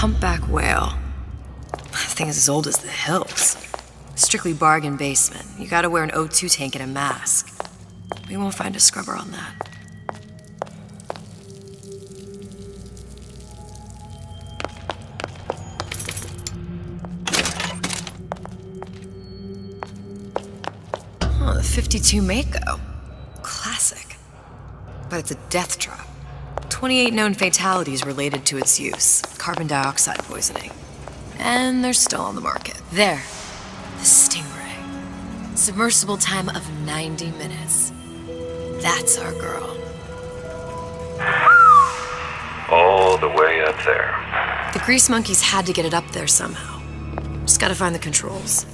humpback whale. That thing is as old as the hills. Strictly bargain basement. You gotta wear an O2 tank and a mask. We won't find a scrubber on that. Oh, the 52 Mako. Classic. But it's a death trap. 28 known fatalities related to its use. Carbon dioxide poisoning. And they're still on the market. There. The Stingray. Submersible time of 90 minutes. That's our girl. All the way up there. The grease monkeys had to get it up there somehow. Just gotta find the controls.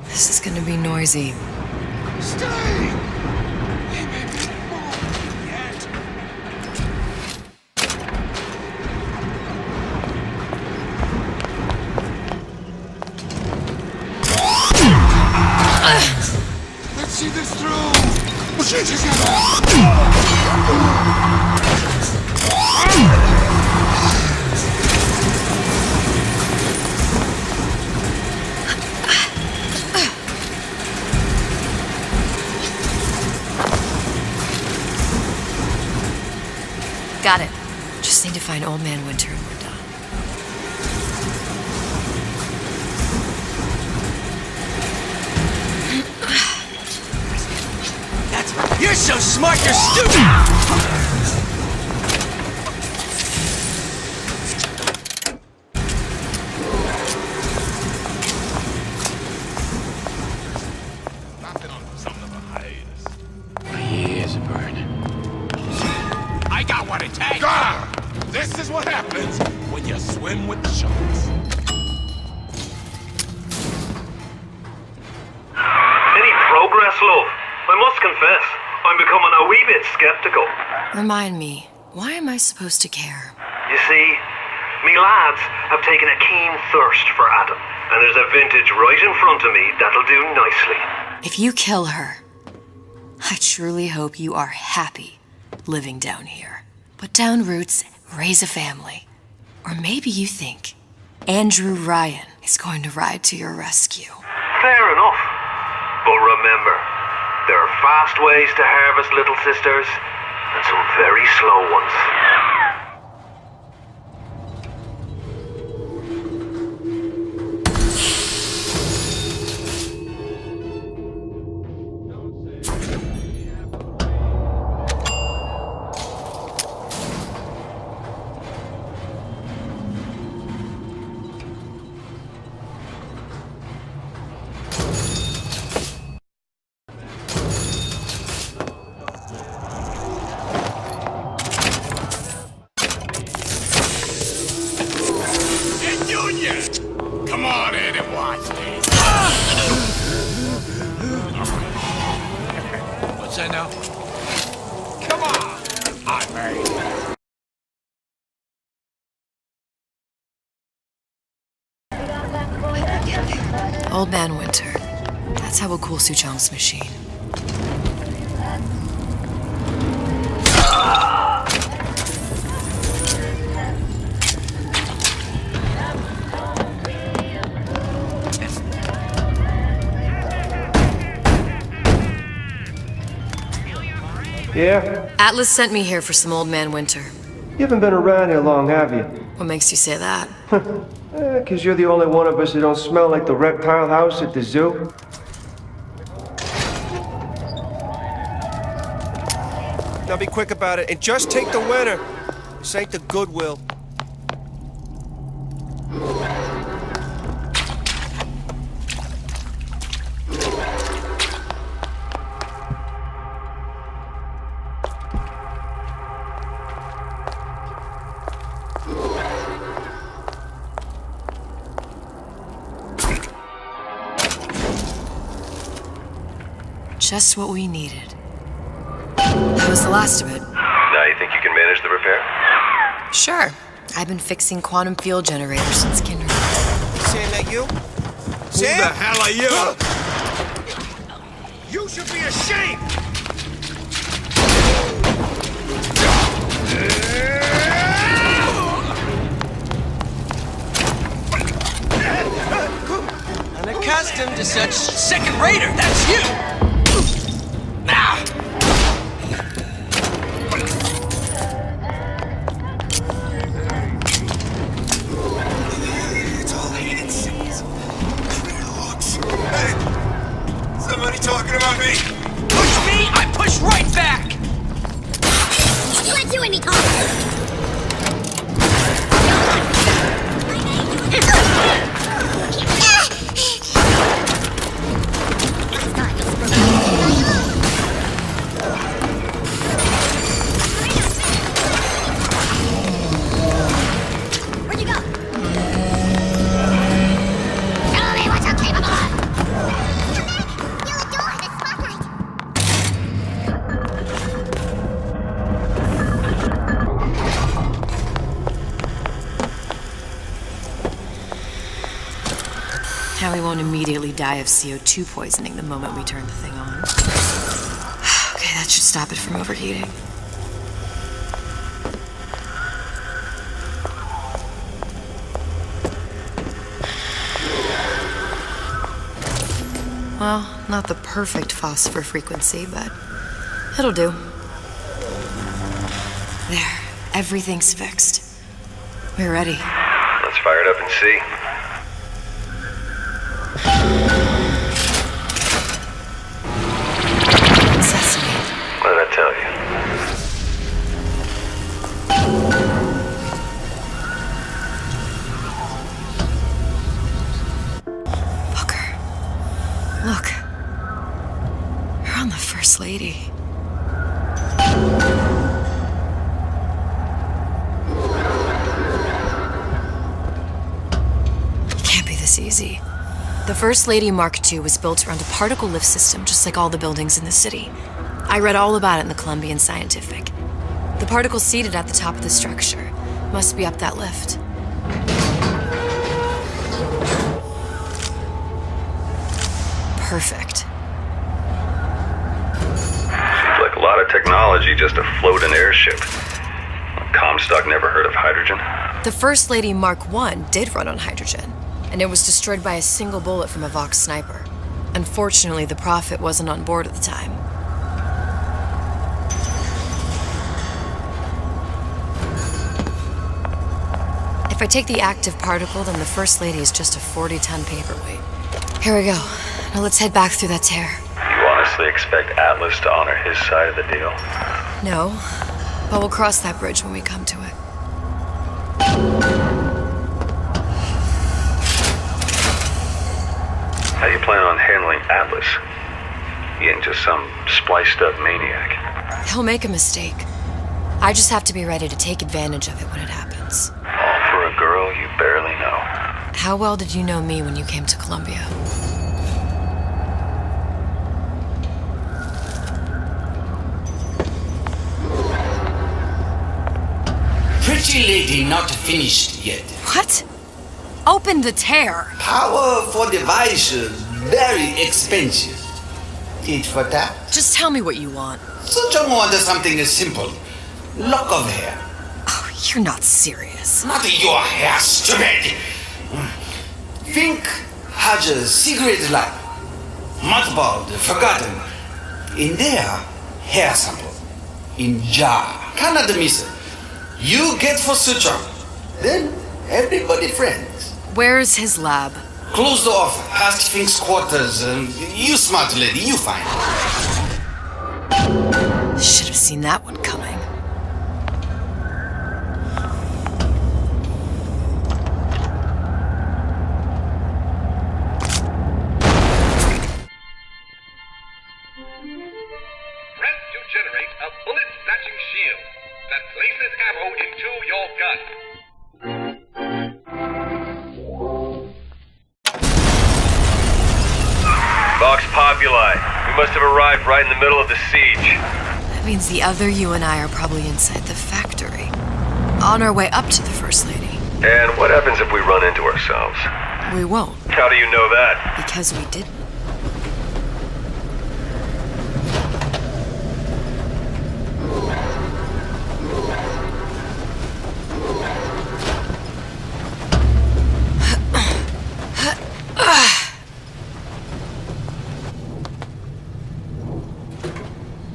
This is gonna be noisy. Stay! Let's see this through! Got it. Just need to find Old Man Winter and we're done. That's right. You're so smart, you're stupid! This is what happens when you swim with the sharks. Any progress, love? I must confess, I'm becoming a wee bit skeptical. Remind me, why am I supposed to care? You see, me lads have taken a keen thirst for Adam, and there's a vintage right in front of me that'll do nicely. If you kill her, I truly hope you are happy living down here. Put down roots, raise a family. Or maybe you think Andrew Ryan is going to ride to your rescue. Fair enough. But remember, there are fast ways to harvest little sisters, and some very slow ones. Come on in and watch me. What's that now? Come on! I'm ready. Old Man Winter. That's how we'll cool Suchong's machine. Yeah? Atlas sent me here for some Old Man Winter. You haven't been around here long, have you? What makes you say that? 'Cause you're the only one of us that don't smell like the reptile house at the zoo. Now be quick about it, and just take the winner. This ain't the Goodwill. Just what we needed. How was the last of it? Now you think you can manage the repair? Sure. I've been fixing quantum field generators since kindergarten. Sam, that you? Who Sam? the hell are you? You should be ashamed! Unaccustomed to such second-rater, that's you! Now! It's all agencies. Hey! Somebody talking about me? Push me, I push right back! Let you in me, Carl. Where'd you go? Tell me what you're capable of. You adore the spotlight. Now we won't immediately die of CO2 poisoning the moment we turn the thing on. Okay, that should stop it from overheating. Well, not the perfect phosphor frequency, but it'll do. There, everything's fixed. We're ready. Let's fire it up and see. Sesame. What did I tell you? Booker. Look. You're on the First Lady. It can't be this easy. The First Lady Mark II was built around a particle lift system just like all the buildings in the city. I read all about it in the Columbian Scientific. The particles seated at the top of the structure must be up that lift. Perfect. Seems like a lot of technology just to float an airship. Comstock never heard of hydrogen. The First Lady Mark I did run on hydrogen, and it was destroyed by a single bullet from a Vox sniper. Unfortunately, the Prophet wasn't on board at the time. If I take the active particle, then the First Lady is just a 40-ton paperweight. Here we go. Now let's head back through that tear. You honestly expect Atlas to honor his side of the deal? No, but we'll cross that bridge when we come to it. How you plan on handling Atlas? He ain't just some spliced-up maniac. He'll make a mistake. I just have to be ready to take advantage of it when it happens. All for a girl you barely know. How well did you know me when you came to Columbia? Pretty lady not finished yet. What? Open the tear! Power for device very expensive. Tit for tat. Just tell me what you want. Such a want something simple. Lock of hair. Oh, you're not serious. Not your hair, stupid. Think has a cigarette light. Mothballed, forgotten. In there, hair sample. In jar. Cannot miss it. You get for suture. Then everybody friends. Where's his lab? Closed off, past Fink's quarters. You smart lady, you find. Should have seen that one coming. Press to generate a bullet-snatching shield that places ammo into your gun. Vox Populi, We must have arrived right in the middle of the siege. That means the other you and I are probably inside the factory. On our way up to the First Lady. And what happens if we run into ourselves? We won't, How do you know that? because we didn't.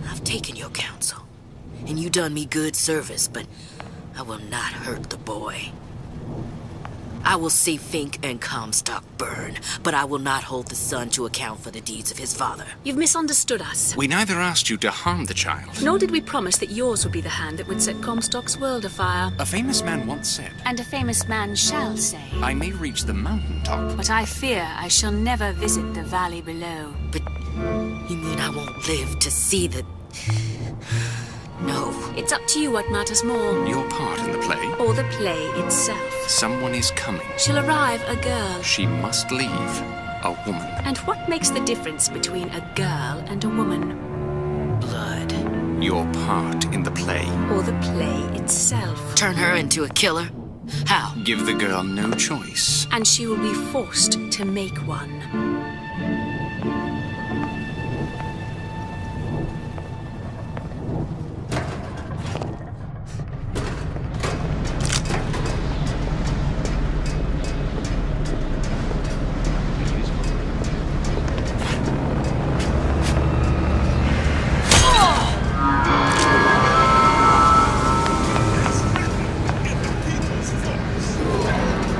I've taken your counsel, and you done me good service, but I will not hurt the boy. I will see Fink and Comstock burn, but I will not hold the son to account for the deeds of his father. You've misunderstood us. We neither asked you to harm the child. Nor did we promise that yours would be the hand that would set Comstock's world afire. A famous man once said, And a famous man shall say. I may reach the mountaintop. But I fear I shall never visit the valley below. But you mean I won't live to see the... No. It's up to you what matters more. Your part in the play? Or the play itself. Someone is coming. She'll arrive a girl. She must leave. A woman. And what makes the difference between a girl and a woman? Blood. Your part in the play. Or the play itself. Turn her into a killer? How? Give the girl no choice. And she will be forced to make one.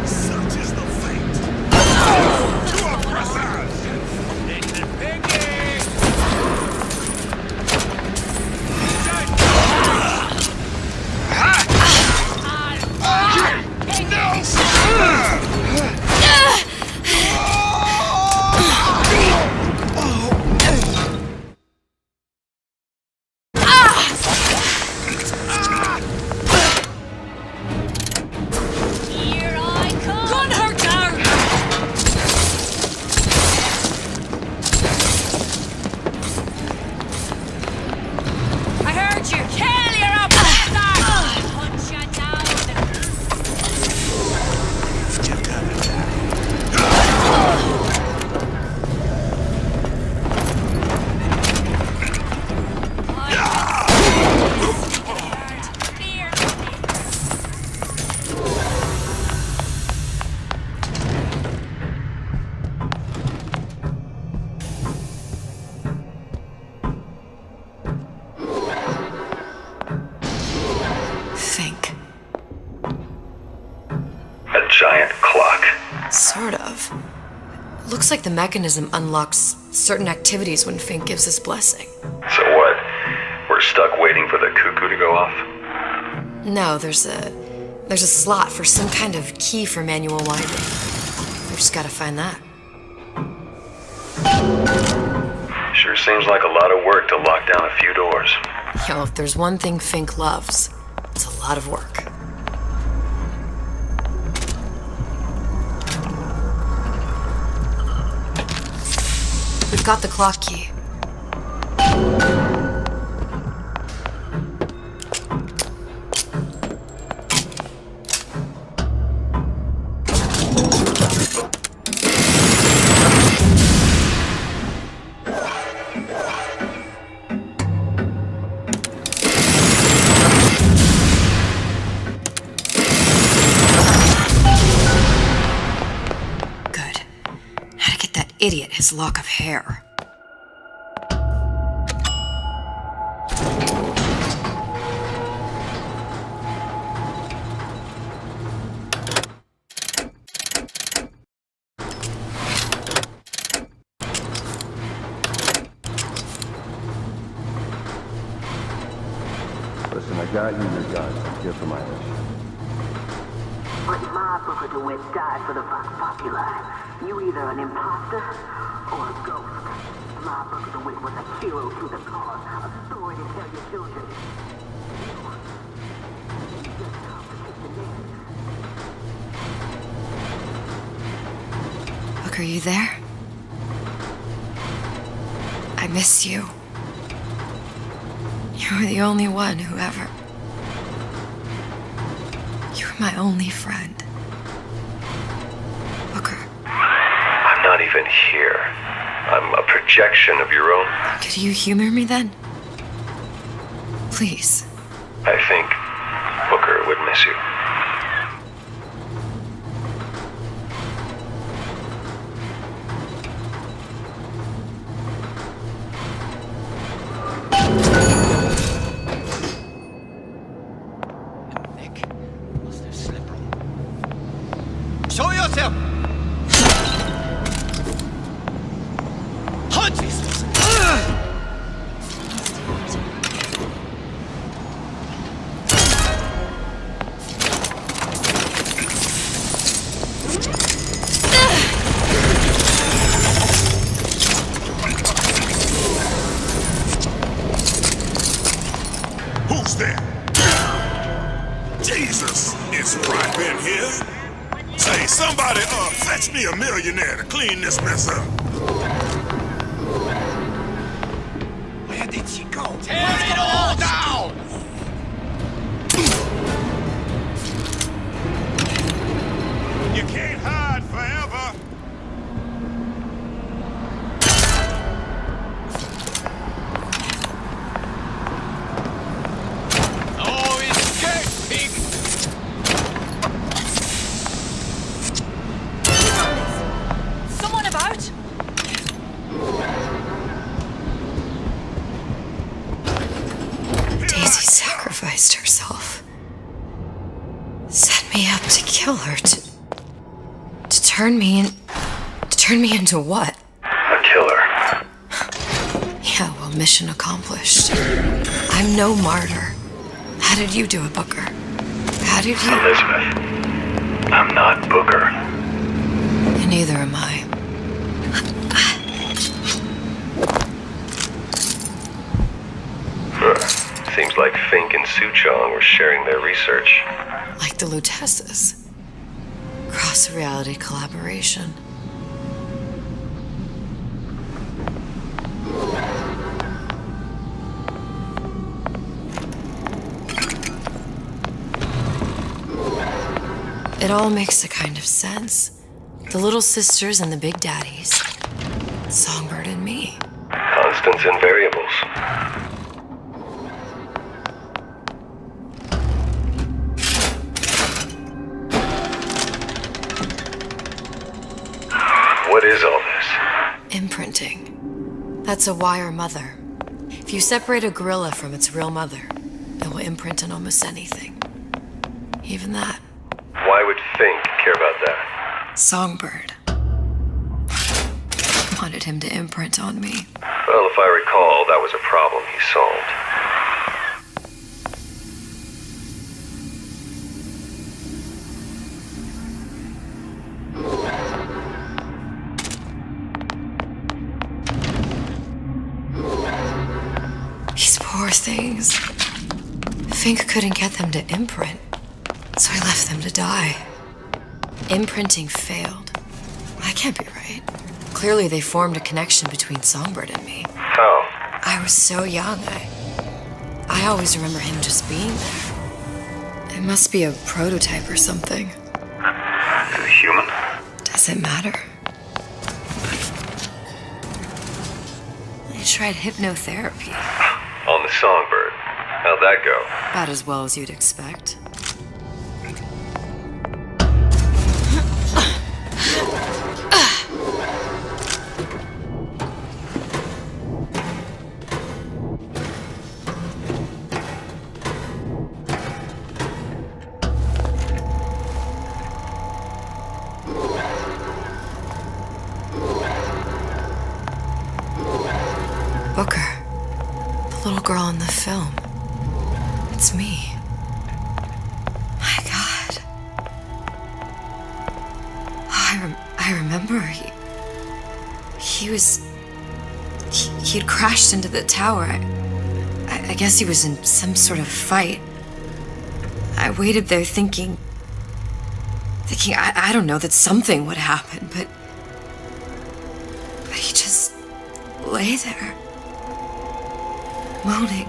Such is the fate. To oppressors! giant clock. Sort of. Looks like the mechanism unlocks certain activities when Fink gives his blessing. So what? We're stuck waiting for the cuckoo to go off? No, there's a slot for some kind of key for manual winding. We just gotta find that. Sure seems like a lot of work to lock down a few doors. Yo, if there's one thing Fink loves, it's a lot of work. We've got the clock key. Idiot his lock of hair. Listen, I got you your guns. I'm here for my mission. But my Booker DeWitt died for the Vox Populi. You either an imposter or a ghost. My Booker DeWitt was a hero to the cause, a story to tell your children. You just complicate the narrative. Look, are you there? I miss you. You were the only one who ever... You were my only friend. Booker, I'm not even here. I'm a projection of your own. could you humor me then? Please. I think Booker would miss you. Nick, what's this slip room? Show yourself! Hunt these things! Who's there? Jesus, it's right in here. Say, somebody, fetch me a millionaire to clean this mess up. Where did she go? Tear it all down! You can't hide forever. Oh, escaping! Someone about? Daisy sacrificed herself. Set me up to kill her, to turn me into what? A killer. Yeah, well, mission accomplished. I'm no martyr. How did you do it, Booker? How did you... Elizabeth, I'm not Booker. And neither am I. Seems like Fink and Suchong were sharing their research. Like the Lutesses. Cross-reality collaboration. It all makes a kind of sense. The little sisters and the big daddies. Songbird and me. Constants and variables. What is all this? Imprinting. That's a wire mother. If you separate a gorilla from its real mother, it will imprint on almost anything. Even that. Why would Fink care about that? Songbird. Wanted him to imprint on me. Well, if I recall, that was a problem he solved. These poor things. Fink couldn't get them to imprint, so I left them to die. Imprinting failed. That can't be right. Clearly they formed a connection between Songbird and me. How? I was so young, I always remember him just being there. It must be a prototype or something. Is it human? Does it matter? I tried hypnotherapy. On the Songbird. How'd that go? About as well as you'd expect. Booker. The little girl in the film. It's me. My God. I remember he'd crashed into the tower. I guess he was in some sort of fight. I waited there thinking I don't know, that something would happen, but he just lay there. moaning.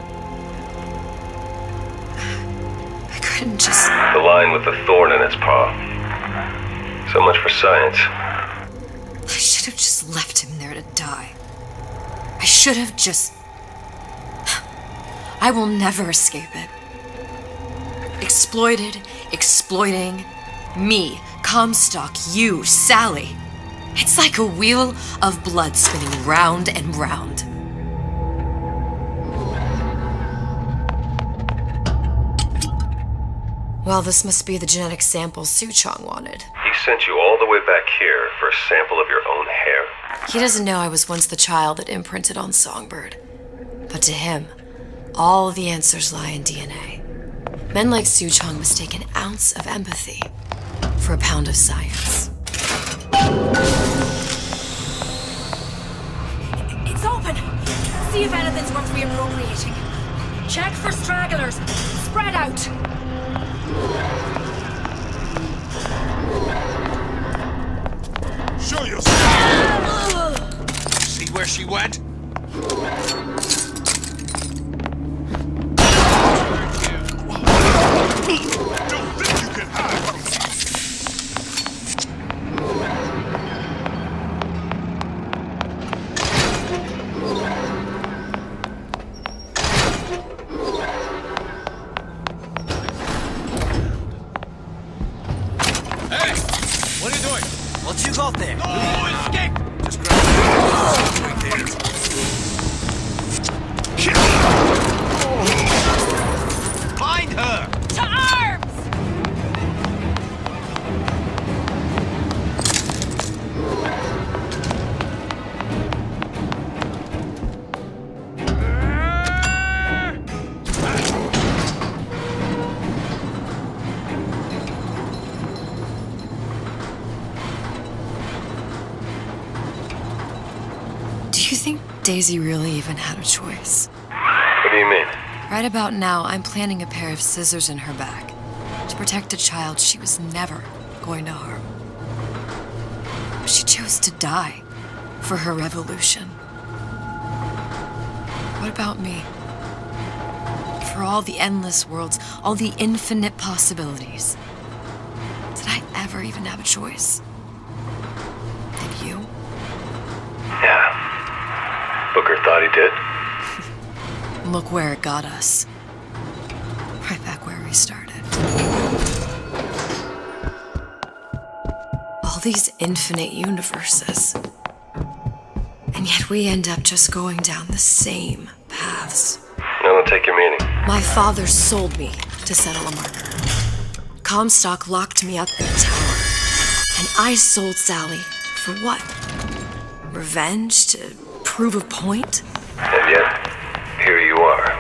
I couldn't just... The line with the thorn in its paw. So much for science. I should have just left him there to die. I should have just... I will never escape it. Exploited, exploiting, me, Comstock, you, Sally. It's like a wheel of blood spinning round and round. Well, this must be the genetic sample Suchong wanted. He sent you all the way back here for a sample of your own hair? He doesn't know I was once the child that imprinted on Songbird. But to him, all the answers lie in DNA. Men like Suchong mistake an ounce of empathy for a pound of science. It's open! See if anything's worth reappropriating. Check for stragglers. Spread out. Show yourself! See where she went? Don't think you can hide from me! Hey! What are you doing? What you got there? No escape! Just grab it. Find her! To arms! Do you think Daisy really even had a choice? What do you mean? Right about now, I'm planting a pair of scissors in her back to protect a child she was never going to harm. But she chose to die for her revolution. What about me? For all the endless worlds, all the infinite possibilities. Did I ever even have a choice? Did you? Yeah. Booker thought he did. Look where it got us. Right back where we started. All these infinite universes. And yet we end up just going down the same paths. I don't take your meaning. My father sold me to settle a murder. Comstock locked me up in the tower. And I sold Sally for what? Revenge? To prove a point? And yet, here you are,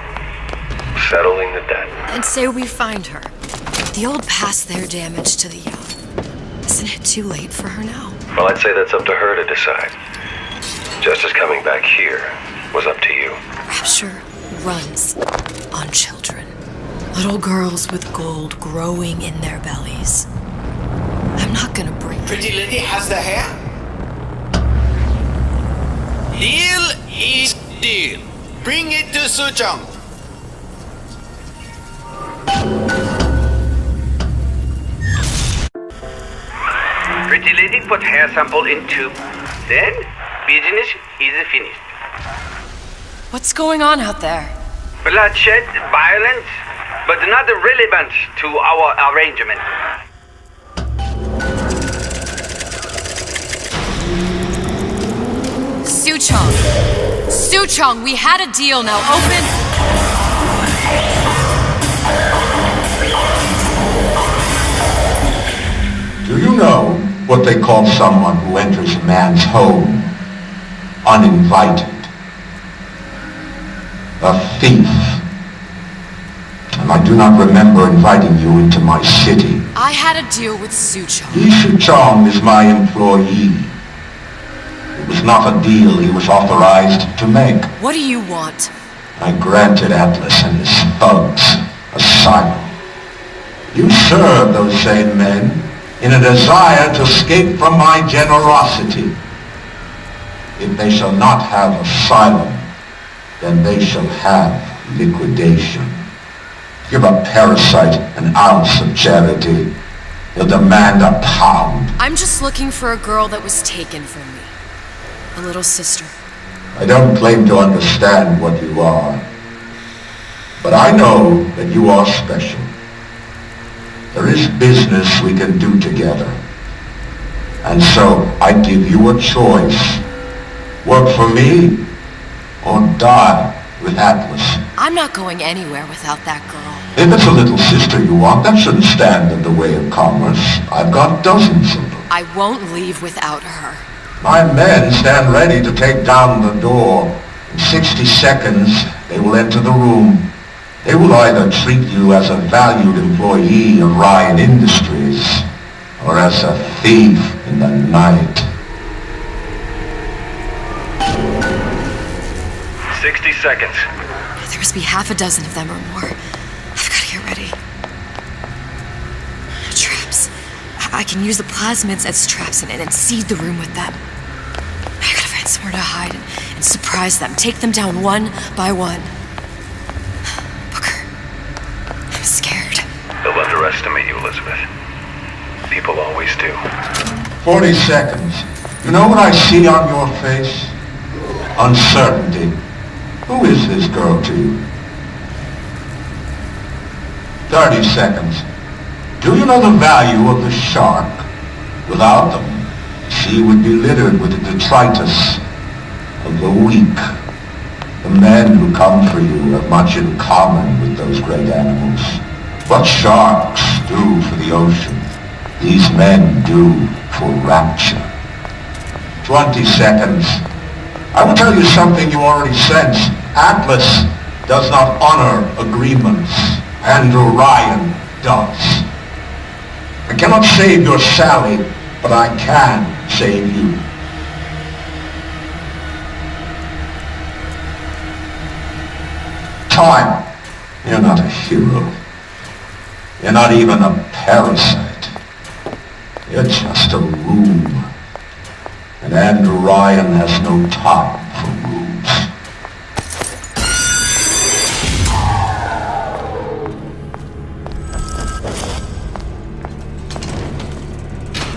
settling the debt. And say we find her. The old past their damage to the young. Isn't it too late for her now? Well, I'd say that's up to her to decide. Justice coming back here was up to you. Rapture runs on children. Little girls with gold growing in their bellies. I'm not gonna bring... Pretty lady has the hair? Deal is deal. Bring it to Suchong. Pretty lady put hair sample in tube. Then, business is finished. What's going on out there? Bloodshed, violence, but not relevant to our arrangement. Suchong! Suchong, we had a deal, now open... Do you know what they call someone who enters a man's home uninvited? A thief. And I do not remember inviting you into my city. I had a deal with Suchong. Li Suchong is my employee. It was not a deal he was authorized to make. What do you want? I granted Atlas and his thugs asylum. You serve those same men in a desire to escape from my generosity. If they shall not have asylum, then they shall have liquidation. Give a parasite an ounce of charity, he'll demand a pound. I'm just looking for a girl that was taken from me. A little sister. I don't claim to understand what you are, but I know that you are special. There is business we can do together. And so I give you a choice. Work for me, or die with Atlas. I'm not going anywhere without that girl. If it's a little sister you want, that shouldn't stand in the way of commerce. I've got dozens of them. I won't leave without her. My men stand ready to take down the door. In 60 seconds, they will enter the room. They will either treat you as a valued employee of Ryan Industries, or as a thief in the night. 60 seconds. There must be half a dozen of them or more. I've got to get ready. Traps. I can use the plasmids as traps and seed the room with them. I gotta find somewhere to hide and surprise them. Take them down one by one. Booker. I'm scared. They'll underestimate you, Elizabeth. People always do. 40 seconds. You know what I see on your face? Uncertainty. Who is this girl to you? 30 seconds. Do you know the value of the shark? Without them, the sea would be littered with the detritus of the weak. The men who come for you have much in common with those great animals. What sharks do for the ocean, these men do for rapture. 20 seconds. I will tell you something you already sense. Atlas does not honor agreements. Andrew Ryan does. I cannot save your Sally, but I can save you. Time. You're not a hero. You're not even a parasite. You're just a room. And Andrew Ryan has no time for rooms.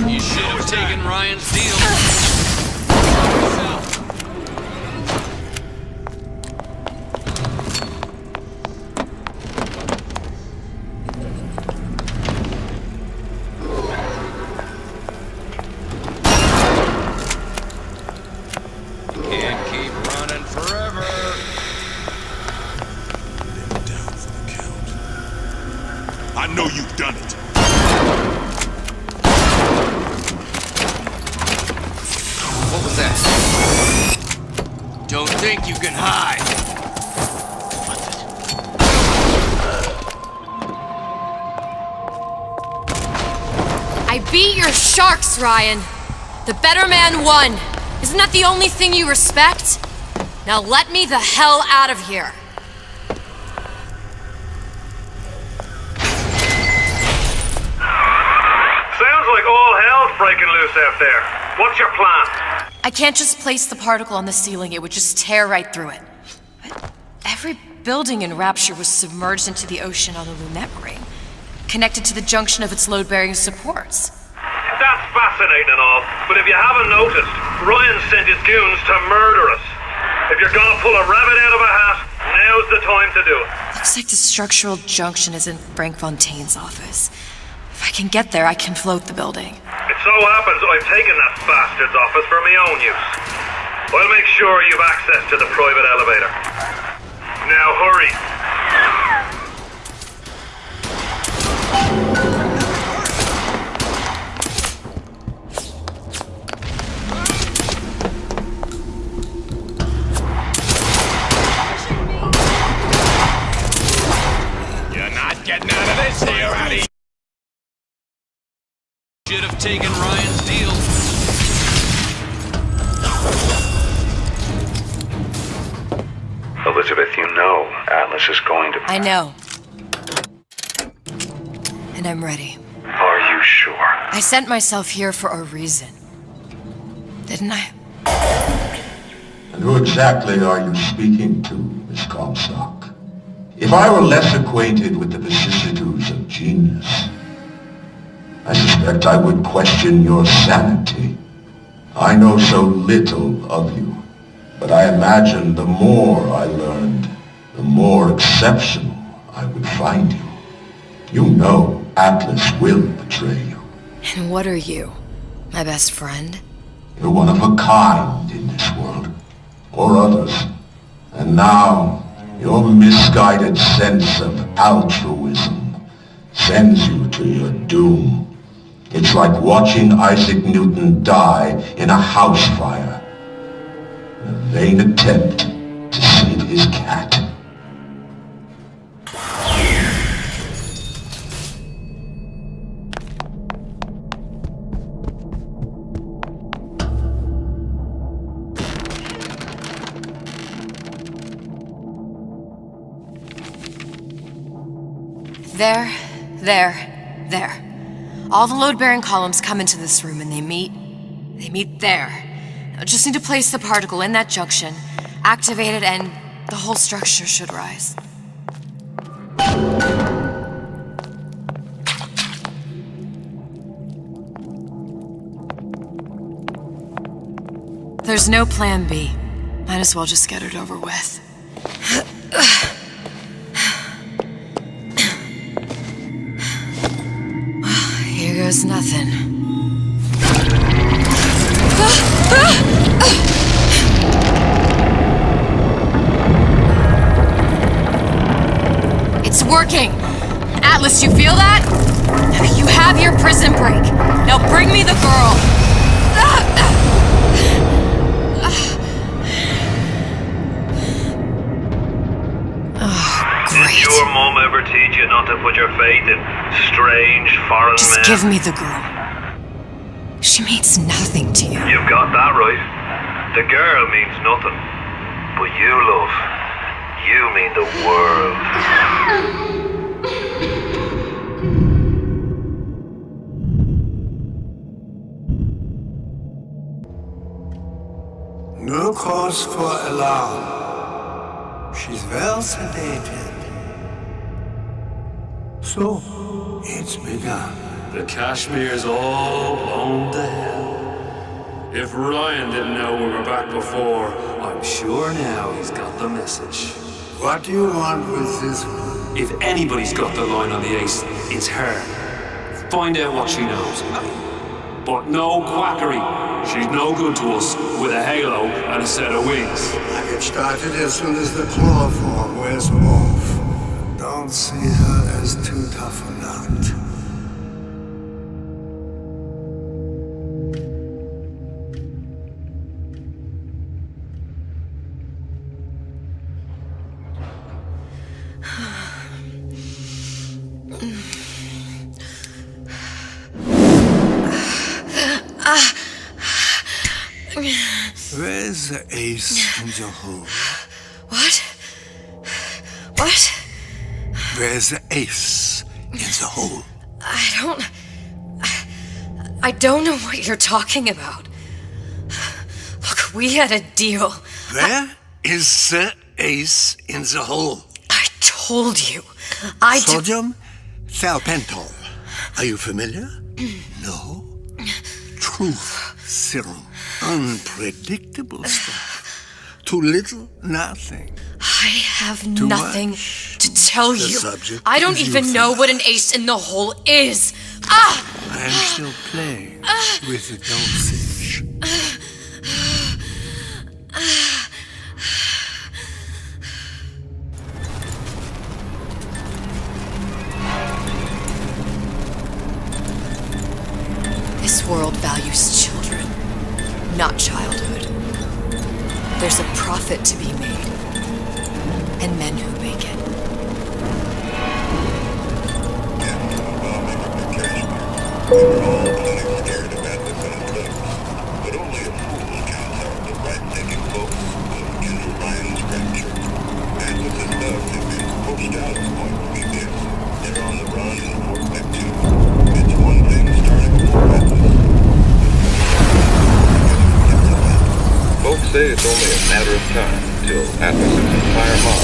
You should have taken Ryan's deal. Can't keep running forever. Them down for the count. I know you've done it. What was that? Don't think you can hide. I beat your sharks, Ryan. The better man won. Isn't that the only thing you respect? Now let me the hell out of here. Sounds like all hell's breaking loose out there. What's your plan? I can't just place the particle on the ceiling. It would just tear right through it. But every building in Rapture was submerged into the ocean on the Lunette ring, connected to the junction of its load-bearing supports. That's fascinating and all, but if you haven't noticed, Ryan sent his goons to murder us. If you're gonna pull a rabbit out of a hat, now's the time to do it. Looks like the structural junction is in Frank Fontaine's office. If I can get there, I can float the building. It so happens I've taken that bastard's office for my own use. I'll make sure you've access to the private elevator. Now hurry. You're not getting out of this here, Addy. Should have taken Ryan's deal. Elizabeth, you know Atlas is going to... I know. And I'm ready. Are you sure? I sent myself here for a reason. Didn't I? And who exactly are you speaking to, Miss Comstock? If I were less acquainted with the vicissitudes of genius, I suspect I would question your sanity. I know so little of you, but I imagine the more I learned, the more exceptional I would find you. You know Atlas will betray you. And what are you? My best friend? You're one of a kind in this world, or others. And now, your misguided sense of altruism sends you to your doom. It's like watching Isaac Newton die in a house fire, in a vain attempt to save his cat. There. All the load-bearing columns come into this room and they meet there. I just need to place the particle in that junction, activate it, and the whole structure should rise. There's no plan B. Might as well just get it over with. Here goes nothing. It's working! Atlas, you feel that? You have your prison break. Now bring me the girl. Did your mom ever teach you not to put your faith in strange foreign men? Just give me the girl. She means nothing to you. You've got that right. The girl means nothing. But you, love, you mean the world. No cause for alarm. She's well sedated. So, it's begun. The Kashmir's all blown to hell. If Ryan didn't know we were back before, I'm sure now he's got the message. What do you want with this one? If anybody's got the line on the ace, it's her. Find out what she knows. But no quackery. She's no good to us with a halo and a set of wings. I get started as soon as the chloroform wears off. Don't see her as too tough a nut. Where's the ace in the hole? What? Where's the ace in the hole? I don't know what you're talking about. Look, we had a deal. Where is the ace in the hole? I told you. Sodium thiopental. Are you familiar? No. Truth serum. Unpredictable stuff. Too little, nothing. I have Too nothing much. to tell The you. subject I don't is even know what an ace in the hole is. I am still playing with the dosage. This world values children, not childhood. There's a profit to be made, and men who make it. But only a fool counts out the right-thinking folks of General Ryan's rapture. Atlas and Dove have been pushed out of Point Prometheus. They're on the run in Fort Neptune. It's one thing starting for Atlas. Folks say it's only a matter of time till Atlas's entire mob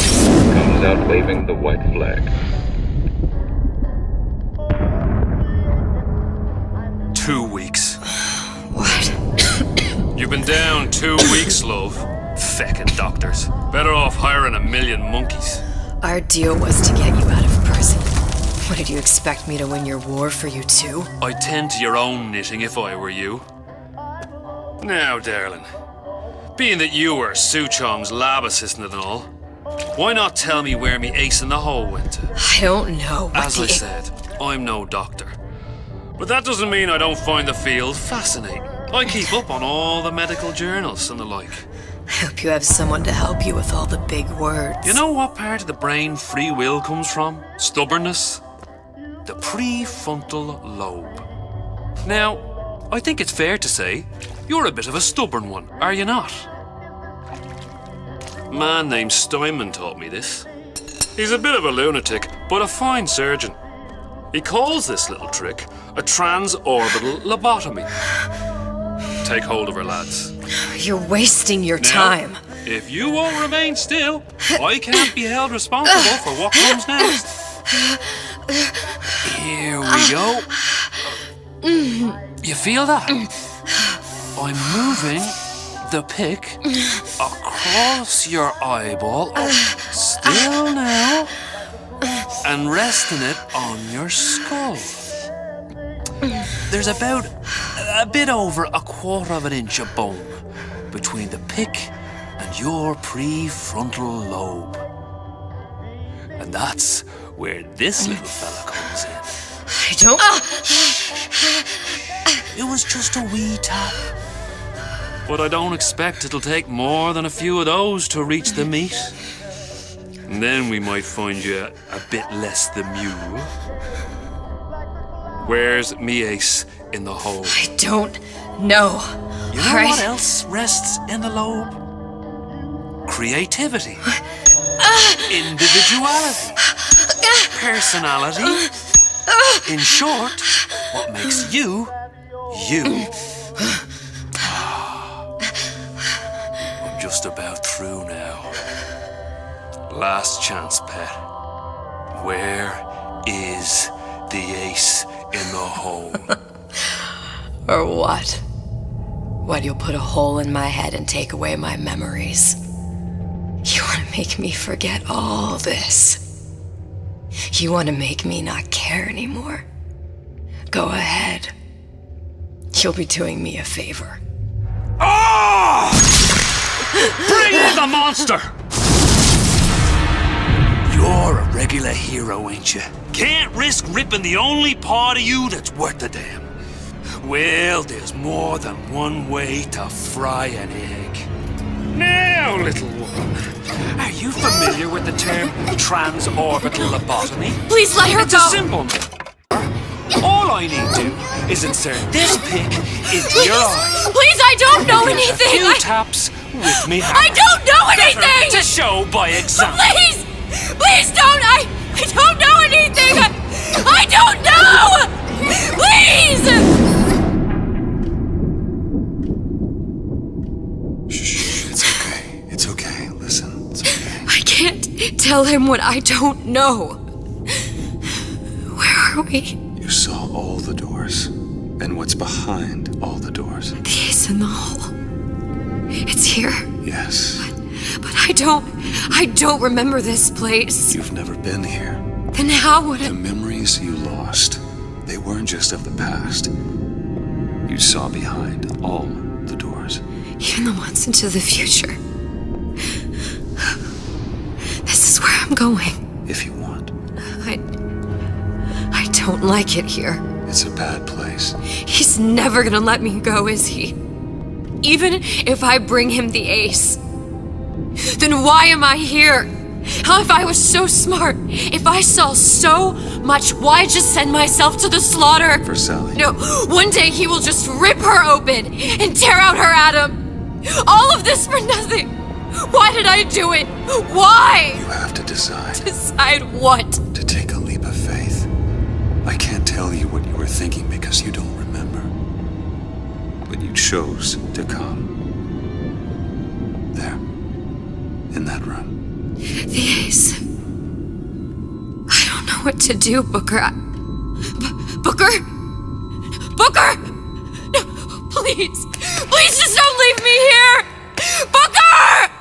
comes out waving the white flag. 2 weeks. What? You've been down 2 weeks, love. Feckin' doctors. Better off hiring a million monkeys. Our deal was to get you out of prison. What, did you expect me to win your war for you too? I'd tend to your own knitting if I were you. Now, darling, being that you were Su Chong's lab assistant and all, why not tell me where me ace in the hole went to? I don't know. As I said, I'm no doctor. But that doesn't mean I don't find the field fascinating. I keep up on all the medical journals and the like. I hope you have someone to help you with all the big words. You know what part of the brain free will comes from? Stubbornness? The prefrontal lobe. Now, I think it's fair to say you're a bit of a stubborn one, are you not? A man named Steinman taught me this. He's a bit of a lunatic, but a fine surgeon. He calls this little trick a transorbital lobotomy. Take hold of her, lads. You're wasting your Now, time. If you won't remain still, I can't be held responsible for what comes next. Here we go. You feel that? I'm moving the pick across your eyeball, still now, and resting it on your skull. There's about a bit over 1/4 of an inch of bone between the pick and your prefrontal lobe. And that's where this little fella comes in. I don't... It was just a wee tap. But I don't expect it'll take more than a few of those to reach the meat. And then we might find you a bit less the mule. Where's me ace in the hole? I don't know. You know what else rests in the lobe? Creativity. Individuality. Personality. In short, what makes you, you. I'm just about through now. Last chance, pet. Where is the ace in the hole? Or what? What, you'll put a hole in my head and take away my memories? You want to make me forget all this? You want to make me not care anymore? Go ahead. You'll be doing me a favor. Ah! Bring in the monster! You're a regular hero, ain't you? Can't risk ripping the only part of you that's worth a damn. Well, there's more than one way to fry an egg. Now, little woman, are you familiar with the term transorbital lobotomy? Please let her It's go! a simple... All I need to do is insert this pick into your eye. Please, I don't know anything! A few taps with me hammer. I don't know anything! To show by example. Please! Please don't! I don't know anything! I don't know! Please! Shh, it's okay. It's okay. Listen, it's okay. I can't tell him what I don't know. Where are we? You saw all the doors. And what's behind all the doors. The ace in the hole. It's here. Yes. But I don't remember this place. You've never been here. Then how would The memories you lost, they weren't just of the past. You saw behind all the doors. Even the ones into the future. This is where I'm going. If you want. I don't like it here. It's a bad place. He's never gonna let me go, is he? Even if I bring him the ace. Then why am I here? How, if I was so smart, if I saw so much, why just send myself to the slaughter? For Sally. No, one day he will just rip her open and tear out her atom. All of this for nothing. Why did I do it? Why? You have to decide. Decide what? To take a leap of faith. I can't tell you what you were thinking because you don't remember. But you chose to come. There. In that room. The Ace. I don't know what to do, Booker. Booker? Booker! No, please. Please just don't leave me here! Booker!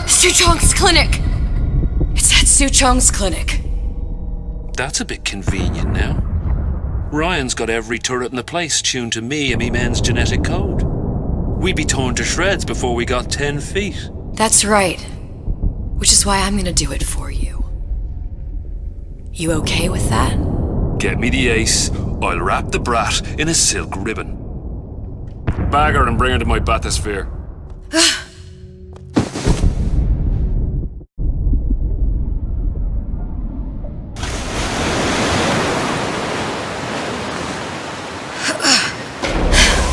Suchong's clinic! It's at Suchong's clinic. That's a bit convenient now. Ryan's got every turret in the place tuned to me and me men's genetic code. We'd be torn to shreds before we got 10 feet. That's right. Which is why I'm gonna do it for you. You okay with that? Get me the Ace, I'll wrap the brat in a silk ribbon. Bag her and bring her to my bathysphere.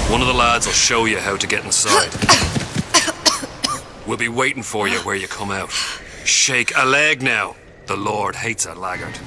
One of the lads will show you how to get inside. We'll be waiting for you where you come out. Shake a leg now. The Lord hates a laggard.